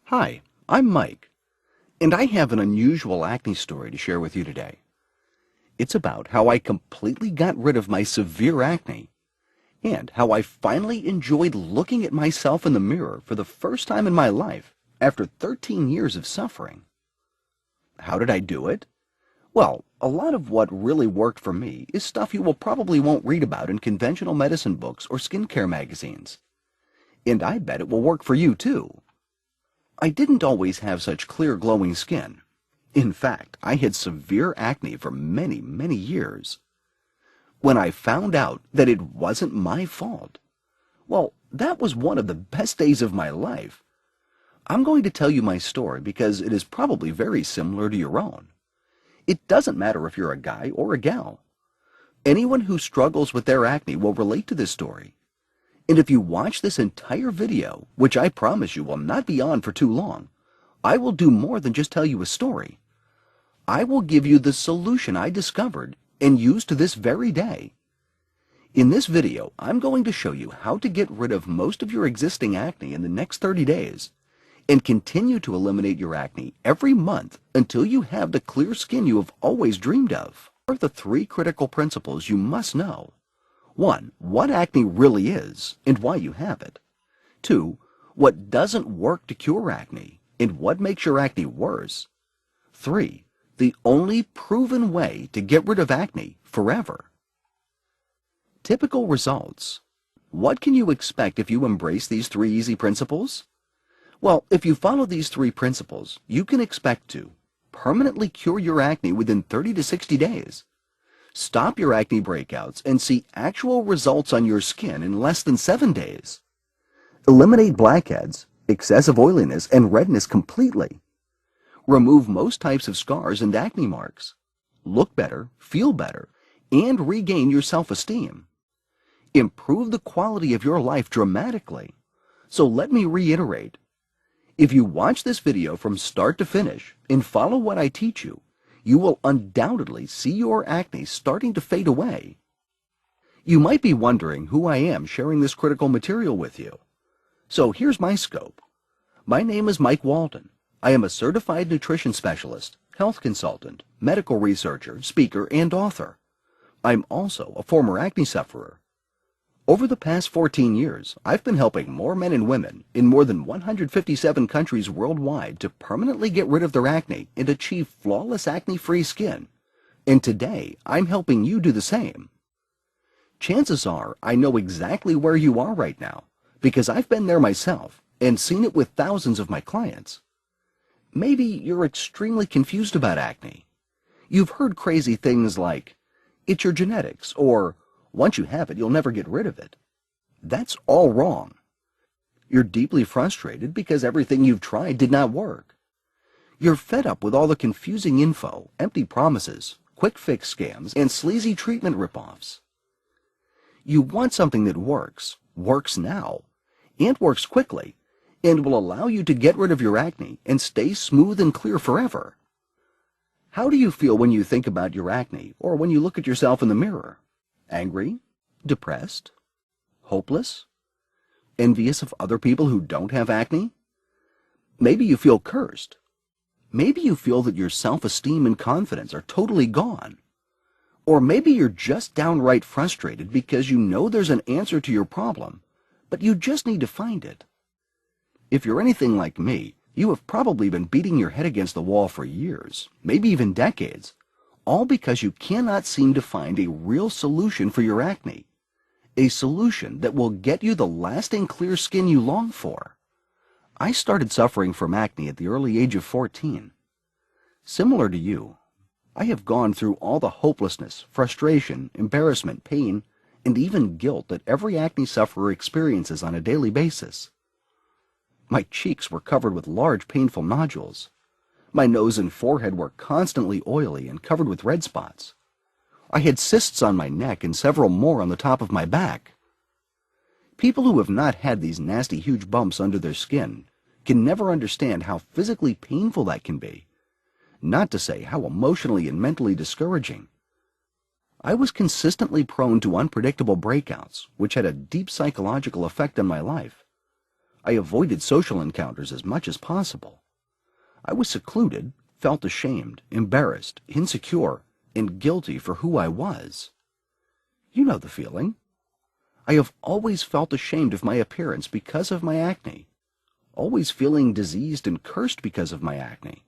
Hi, I'm Mike, and I have an unusual acne story to share with you today. It's about how I completely got rid of my severe acne and how I finally enjoyed looking at myself in the mirror for the first time in my life after 13 years of suffering. How did I do it? Well, a lot of what really worked for me is stuff you probably won't read about in conventional medicine books or skincare magazines. And I bet it will work for you too. I didn't always have such clear, glowing skin. In fact, I had severe acne for many, many years. When I found out that it wasn't my fault, well, that was one of the best days of my life. I'm going to tell you my story because it is probably very similar to your own. It doesn't matter if you're a guy or a gal. Anyone who struggles with their acne will relate to this story. And if you watch this entire video, which I promise you will not be on for too long, I will do more than just tell you a story. I will give you the solution I discovered and use to this very day. In this video, I'm going to show you how to get rid of most of your existing acne in the next 30 days and continue to eliminate your acne every month until you have the clear skin you have always dreamed of. Here are the 3 critical principles you must know. 1. What acne really is and why you have it. 2. What doesn't work to cure acne and what makes your acne worse. 3. The only proven way to get rid of acne forever. Typical results. What can you expect if you embrace these 3 easy principles? Well, if you follow these 3 principles, you can expect to permanently cure your acne within 30 to 60 days. Stop your acne breakouts and see actual results on your skin in less than 7 days. Eliminate blackheads, excessive oiliness, and redness completely. Remove most types of scars and acne marks. Look better, feel better, and regain your self-esteem. Improve the quality of your life dramatically. So let me reiterate. If you watch this video from start to finish and follow what I teach you, you will undoubtedly see your acne starting to fade away. You might be wondering who I am sharing this critical material with you. So here's my scope. My name is Mike Walden. I am a certified nutrition specialist, health consultant, medical researcher, speaker, and author. I'm also a former acne sufferer. Over the past 14 years, I've been helping more men and women in more than 157 countries worldwide to permanently get rid of their acne and achieve flawless acne-free skin. And today, I'm helping you do the same. Chances are I know exactly where you are right now because I've been there myself and seen it with thousands of my clients. Maybe you're extremely confused about acne. You've heard crazy things like, "It's your genetics," or "Once you have it, you'll never get rid of it." That's all wrong. You're deeply frustrated because everything you've tried did not work. You're fed up with all the confusing info, empty promises, quick fix scams, and sleazy treatment ripoffs. You want something that works now, and works quickly, and will allow you to get rid of your acne and stay smooth and clear forever. How do you feel when you think about your acne or when you look at yourself in the mirror? Angry? Depressed? Hopeless? Envious of other people who don't have acne? Maybe you feel cursed. Maybe you feel that your self-esteem and confidence are totally gone. Or maybe you're just downright frustrated because you know there's an answer to your problem, but you just need to find it. If you're anything like me, you have probably been beating your head against the wall for years, maybe even decades, all because you cannot seem to find a real solution for your acne, a solution that will get you the lasting clear skin you long for. I started suffering from acne at the early age of 14. Similar to you, I have gone through all the hopelessness, frustration, embarrassment, pain, and even guilt that every acne sufferer experiences on a daily basis. My cheeks were covered with large, painful nodules. My nose and forehead were constantly oily and covered with red spots. I had cysts on my neck and several more on the top of my back. People who have not had these nasty huge bumps under their skin can never understand how physically painful that can be, not to say how emotionally and mentally discouraging. I was consistently prone to unpredictable breakouts, which had a deep psychological effect on my life. I avoided social encounters as much as possible. I was secluded, felt ashamed, embarrassed, insecure, and guilty for who I was. You know the feeling. I have always felt ashamed of my appearance because of my acne, always feeling diseased and cursed because of my acne,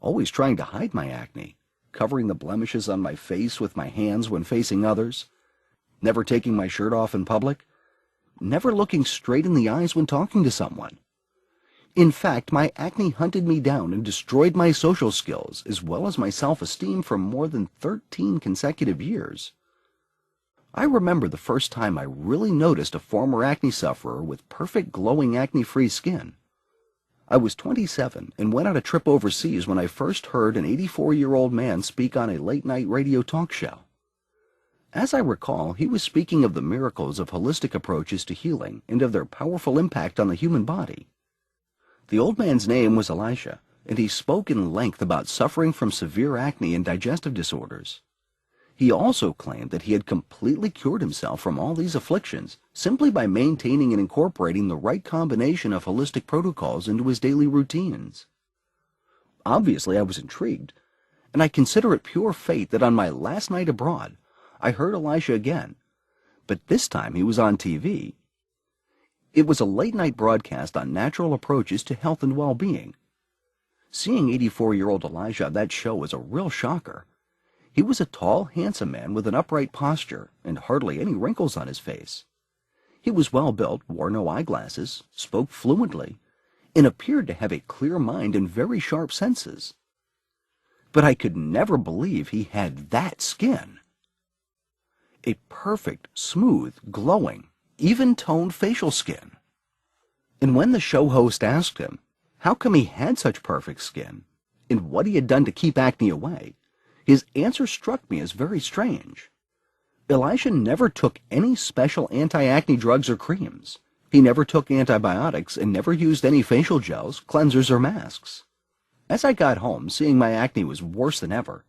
always trying to hide my acne, covering the blemishes on my face with my hands when facing others, never taking my shirt off in public, never looking straight in the eyes when talking to someone. In fact, my acne hunted me down and destroyed my social skills as well as my self-esteem for more than 13 consecutive years. I remember the first time I really noticed a former acne sufferer with perfect glowing acne-free skin. I was 27 and went on a trip overseas when I first heard an 84-year-old man speak on a late-night radio talk show. As I recall, he was speaking of the miracles of holistic approaches to healing and of their powerful impact on the human body. The old man's name was Elisha, and he spoke in length about suffering from severe acne and digestive disorders. He also claimed that he had completely cured himself from all these afflictions simply by maintaining and incorporating the right combination of holistic protocols into his daily routines. Obviously, I was intrigued, and I consider it pure fate that on my last night abroad, I heard Elisha again, but this time he was on TV. It was a late-night broadcast on natural approaches to health and well-being. Seeing 84-year-old Elisha on that show was a real shocker. He was a tall, handsome man with an upright posture and hardly any wrinkles on his face. He was well-built, wore no eyeglasses, spoke fluently, and appeared to have a clear mind and very sharp senses. But I could never believe he had that skin. A perfect, smooth, glowing, even-toned facial skin. And when the show host asked him how come he had such perfect skin and what he had done to keep acne away, his answer struck me as very strange. Elisha never took any special anti-acne drugs or creams. He never took antibiotics and never used any facial gels, cleansers, or masks. As I got home, seeing my acne was worse than ever,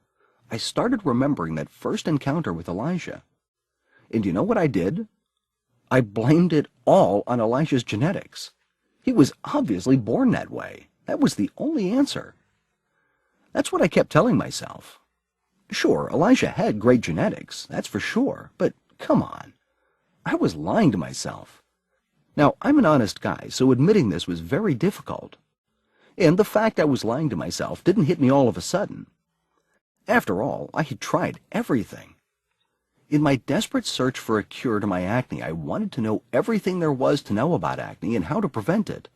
I started remembering that first encounter with Elisha. And you know what I did? I blamed it all on Elisha's genetics. He was obviously born that way. That was the only answer. That's what I kept telling myself. Sure, Elisha had great genetics, that's for sure, but come on. I was lying to myself. Now, I'm an honest guy, so admitting this was very difficult. And the fact I was lying to myself didn't hit me all of a sudden. After all, I had tried everything. In my desperate search for a cure to my acne, I wanted to know everything there was to know about acne and how to prevent it.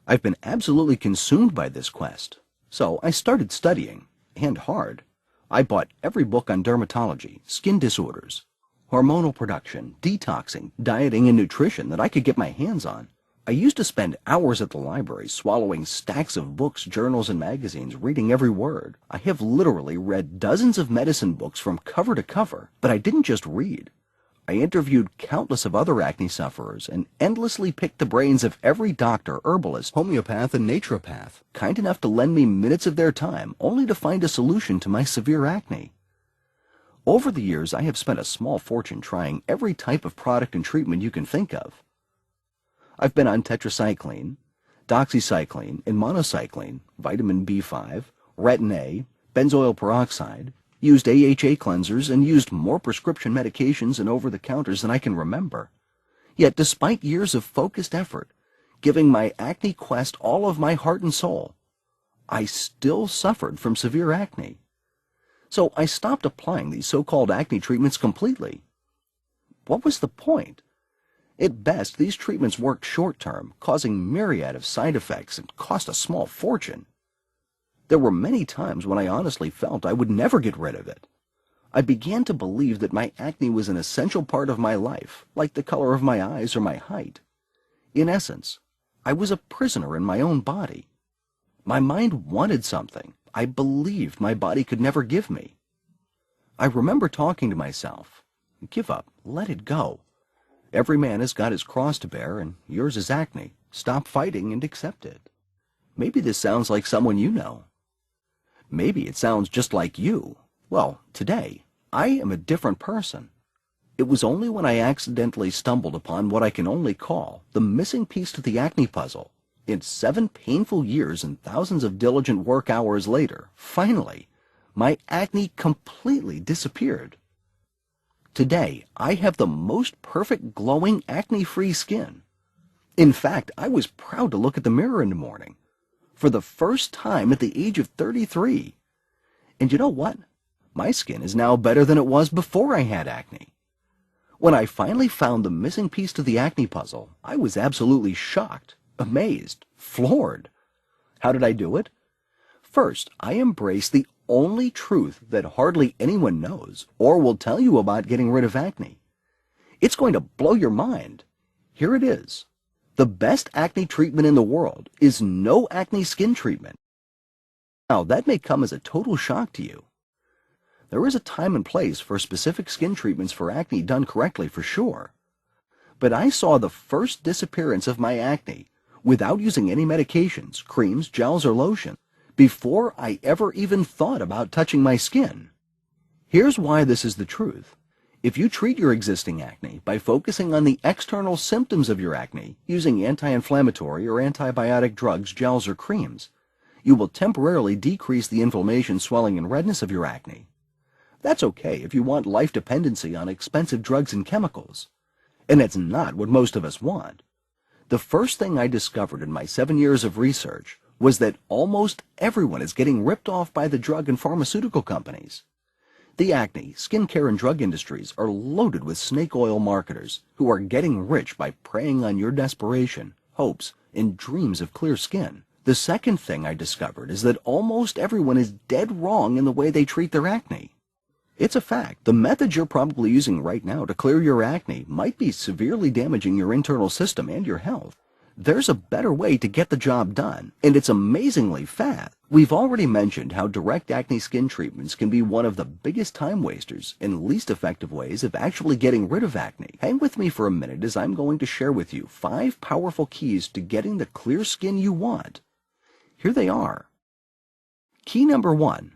I've been absolutely consumed by this quest, so I started studying, and hard. I bought every book on dermatology, skin disorders, hormonal production, detoxing, dieting, and nutrition that I could get my hands on. I used to spend hours at the library swallowing stacks of books, journals, and magazines, reading every word. I have literally read dozens of medicine books from cover to cover, but I didn't just read. I interviewed countless of other acne sufferers and endlessly picked the brains of every doctor, herbalist, homeopath, and naturopath, kind enough to lend me minutes of their time only to find a solution to my severe acne. Over the years, I have spent a small fortune trying every type of product and treatment you can think of. I've been on tetracycline, doxycycline, and monocycline, vitamin B5, retin A, benzoyl peroxide, used AHA cleansers, and used more prescription medications and over-the-counters than I can remember. Yet despite years of focused effort, giving my acne quest all of my heart and soul, I still suffered from severe acne. So I stopped applying these so-called acne treatments completely. What was the point? At best, these treatments worked short-term, causing myriad of side effects and cost a small fortune. There were many times when I honestly felt I would never get rid of it. I began to believe that my acne was an essential part of my life, like the color of my eyes or my height. In essence, I was a prisoner in my own body. My mind wanted something I believed my body could never give me. I remember talking to myself, "Give up, let it go. Every man has got his cross to bear, and yours is acne. Stop fighting and accept it." Maybe this sounds like someone you know. Maybe it sounds just like you. Well, today, I am a different person. It was only when I accidentally stumbled upon what I can only call the missing piece to the acne puzzle. In 7 painful years and thousands of diligent work hours later, finally, my acne completely disappeared. Today, I have the most perfect glowing acne-free skin. In fact, I was proud to look at the mirror in the morning for the first time at the age of 33. And you know what? My skin is now better than it was before I had acne. When I finally found the missing piece to the acne puzzle, I was absolutely shocked, amazed, floored. How did I do it? First, I embraced the only truth that hardly anyone knows or will tell you about getting rid of acne. It's going to blow your mind. Here it is. The best acne treatment in the world is no acne skin treatment. Now, that may come as a total shock to you. There is a time and place for specific skin treatments for acne done correctly for sure. But I saw the first disappearance of my acne without using any medications, creams, gels, or lotion before I ever even thought about touching my skin. Here's why this is the truth. If you treat your existing acne by focusing on the external symptoms of your acne using anti-inflammatory or antibiotic drugs, gels, or creams, you will temporarily decrease the inflammation, swelling, and redness of your acne. That's okay if you want life dependency on expensive drugs and chemicals. And it's not what most of us want. The first thing I discovered in my 7 years of research was that almost everyone is getting ripped off by the drug and pharmaceutical companies. The acne, skincare, and drug industries are loaded with snake oil marketers who are getting rich by preying on your desperation, hopes, and dreams of clear skin. The second thing I discovered is that almost everyone is dead wrong in the way they treat their acne. It's a fact. The method you're probably using right now to clear your acne might be severely damaging your internal system and your health. There's a better way to get the job done, and it's amazingly fast. We've already mentioned how direct acne skin treatments can be one of the biggest time wasters and least effective ways of actually getting rid of acne. Hang with me for a minute as I'm going to share with you 5 powerful keys to getting the clear skin you want. Here they are. Key number 1.